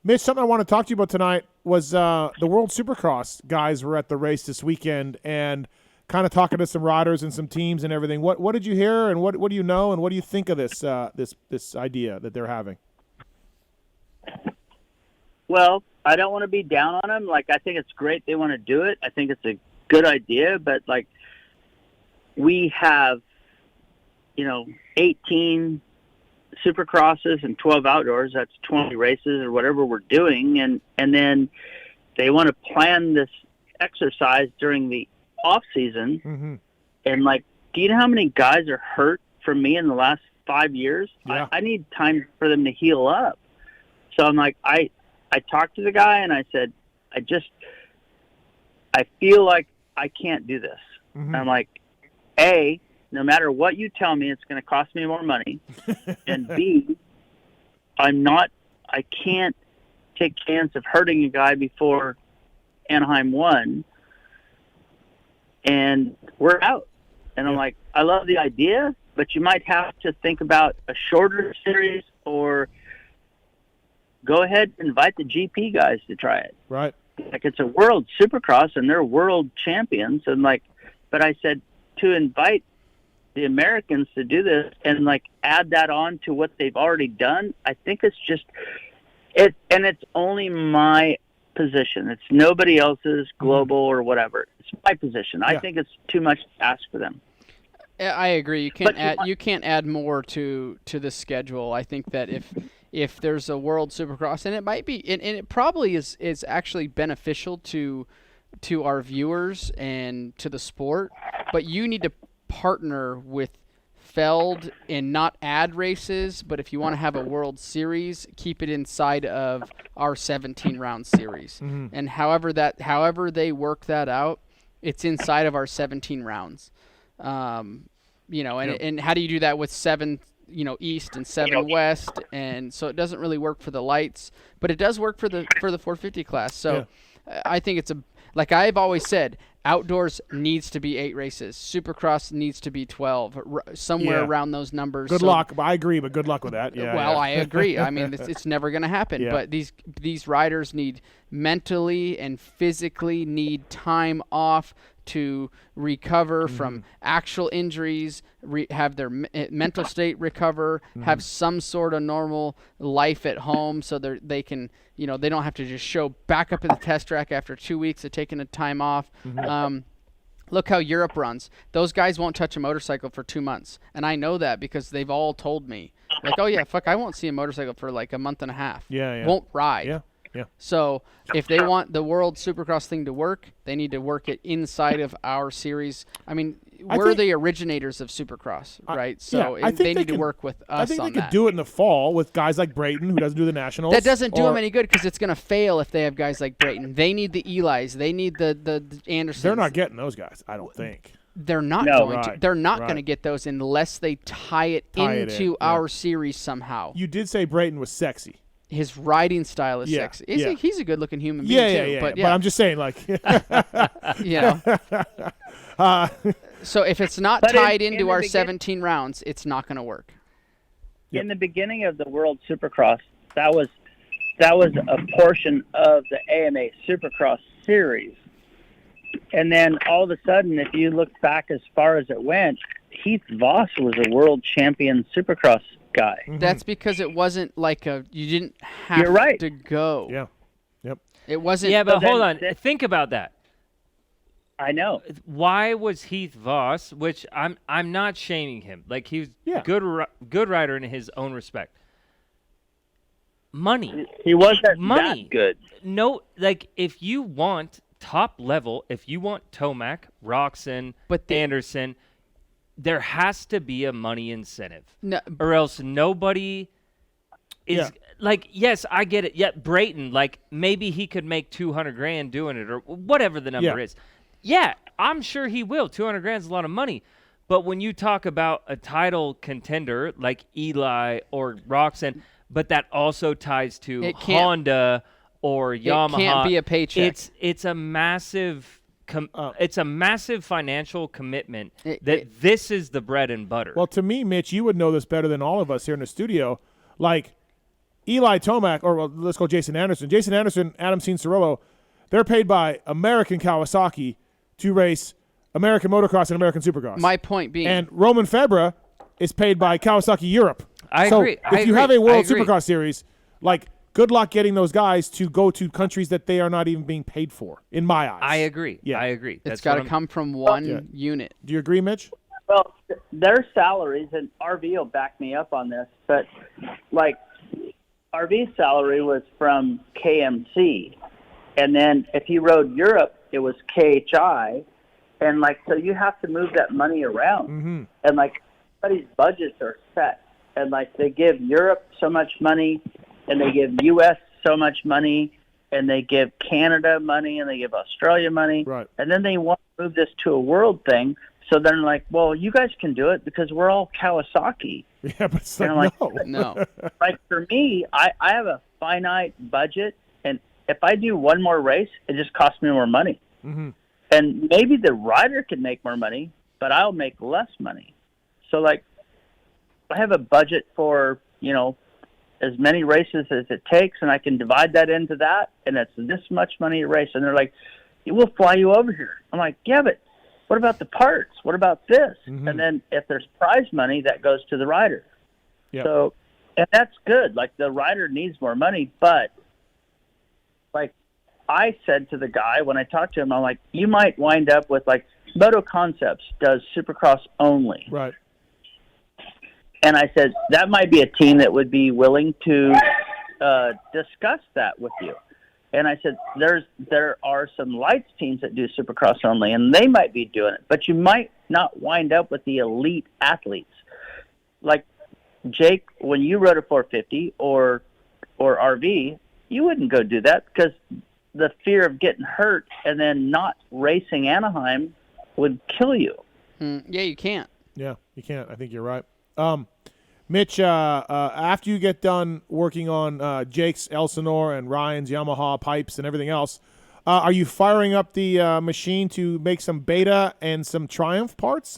Mitch, something I want to talk to you about tonight was the World Supercross guys were at the race this weekend and kind of talking to some riders and some teams and everything. What did you hear, and what do you know, and what do you think of this this idea that they're having? Well, I don't want to be down on them. Like, I think it's great they want to do it. I think it's a good idea, but like, we have, 18 Supercrosses and 12 outdoors. That's 20 races or whatever we're doing, and then they want to plan this exercise during the off season. Mm-hmm. And like, do you know how many guys are hurt from me in the last 5 years? Yeah. I need time for them to heal up. So I'm like, I talked to the guy and I said, I feel like I can't do this. Mm-hmm. I'm like, A, no matter what you tell me, it's going to cost me more money. And B, I can't take a chance of hurting a guy before Anaheim 1. And we're out. And I'm like, I love the idea, but you might have to think about a shorter series, or go ahead and invite the GP guys to try it. Right. Like, it's a world Supercross and they're world champions. And like, but I said to invite the Americans to do this and like add that on to what they've already done. I think it's just it, and it's only my position. It's nobody else's, global or whatever. It's my position. I think it's too much to ask for them. I agree. You can't add more to the schedule. I think that if there's a World Supercross, and it might be, and it probably is actually beneficial to our viewers and to the sport, but you need to partner with Feld and not add races, but if you want to have a World Series, keep it inside of our 17-round series. Mm-hmm. And however they work that out, it's inside of our 17 rounds. And how do you do that with 7 East and 7 West? And so it doesn't really work for the lights, but it does work for the 450 class. So I think like I've always said, outdoors needs to be 8 races. Supercross needs to be 12, somewhere around those numbers. Good luck. I agree, but good luck with that. Yeah. Well, I agree. I mean, it's never going to happen. Yeah. But these riders need mentally and physically need time off to recover from actual injuries, have their mental state recover, have some sort of normal life at home, so they can, they don't have to just show back up at the test track after 2 weeks of taking a time off. Look how Europe runs. Those guys won't touch a motorcycle for 2 months, and I know that because they've all told me, like, oh yeah, fuck, I won't see a motorcycle for like a month and a half. Yeah. Won't ride. Yeah. So if they want the World Supercross thing to work, they need to work it inside of our series. I mean, we're the originators of Supercross, right? So they need to work with us on that. I think they could do it in the fall with guys like Brayton, who doesn't do the Nationals. That doesn't do them any good because it's going to fail if they have guys like Brayton. They need the Elis. They need the Andersons. They're not getting those guys, I don't think. They're not going to. They're not going to get those unless they tie it into our series somehow. You did say Brayton was sexy. His riding style is sexy. He's a good-looking human being too. But I'm just saying, like, So if it's not tied into our 17 rounds, it's not going to work. In the beginning of the World Supercross, that was a portion of the AMA Supercross series. And then all of a sudden, if you look back as far as it went, Heath Voss was a world champion Supercross guy. That's because it wasn't like you didn't have to go. Yeah. Yep. It wasn't. Yeah, but hold on. Think about that. I know. Why was Heath Voss, which I'm not shaming him. Like, he was good rider in his own respect. Money. He wasn't that good. No, like, if you want top level, if you want Tomac, Roxon, Anderson, there has to be a money incentive. No, or else nobody is like, yes, I get it. Yeah, Brayton, like, maybe he could make $200,000 doing it or whatever the number is. Yeah, I'm sure he will. $200,000 is a lot of money. But when you talk about a title contender like Eli or Roxon, but that also ties to Honda or Yamaha. It can't be a paycheck. It's a massive it's a massive financial commitment this is the bread and butter. Well, to me, Mitch, you would know this better than all of us here in the studio. Like, Eli Tomac, or well, let's go Jason Anderson. Jason Anderson, Adam Cianciarulo, they're paid by American Kawasaki to race American motocross and American supercross. My point being, And Roman Febvre is paid by Kawasaki Europe. I so agree. if you have a World Supercross series, like, good luck getting those guys to go to countries that they are not even being paid for, in my eyes. I agree. Yeah. I agree. it's got to come from one unit. Do you agree, Mitch? Well, their salaries, and RV will back me up on this, but like RV's salary was from KMC, and then if he rode Europe, it was KHI, and like so you have to move that money around, and like everybody's budgets are set, and like they give Europe so much money, and they give U.S. so much money, and they give Canada money, and they give Australia money, Right. and then they want to move this to a world thing. So they're like, well, you guys can do it because we're all Kawasaki. Yeah, but it's And like, I'm like, no. No. Like for me, I have a finite budget, and if I do one more race, it just costs me more money. Mhm. And maybe the rider can make more money, but I'll make less money. So like, I have a budget for, you know, as many races as it takes, and I can divide that into that, and it's this much money a race. And they're like, we'll fly you over here. I'm like, yeah, but what about the parts? What about this? And then if there's prize money, that goes to the rider. Yeah. So, and that's good. Like the rider needs more money, but like I said to the guy when I talked to him, I'm like, you might wind up with like Moto Concepts does Supercross only. Right. And I said, that might be a team that would be willing to discuss that with you. And I said, there are some lights teams that do Supercross only, and they might be doing it. But you might not wind up with the elite athletes. Like, Jake, when you rode a 450 or RV, you wouldn't go do that because the fear of getting hurt and then not racing Anaheim would kill you. Yeah, you can't. Yeah, you can't. I think you're right. Mitch, after you get done working on Jake's Elsinore and Ryan's Yamaha pipes and everything else, are you firing up the machine to make some Beta and some Triumph parts?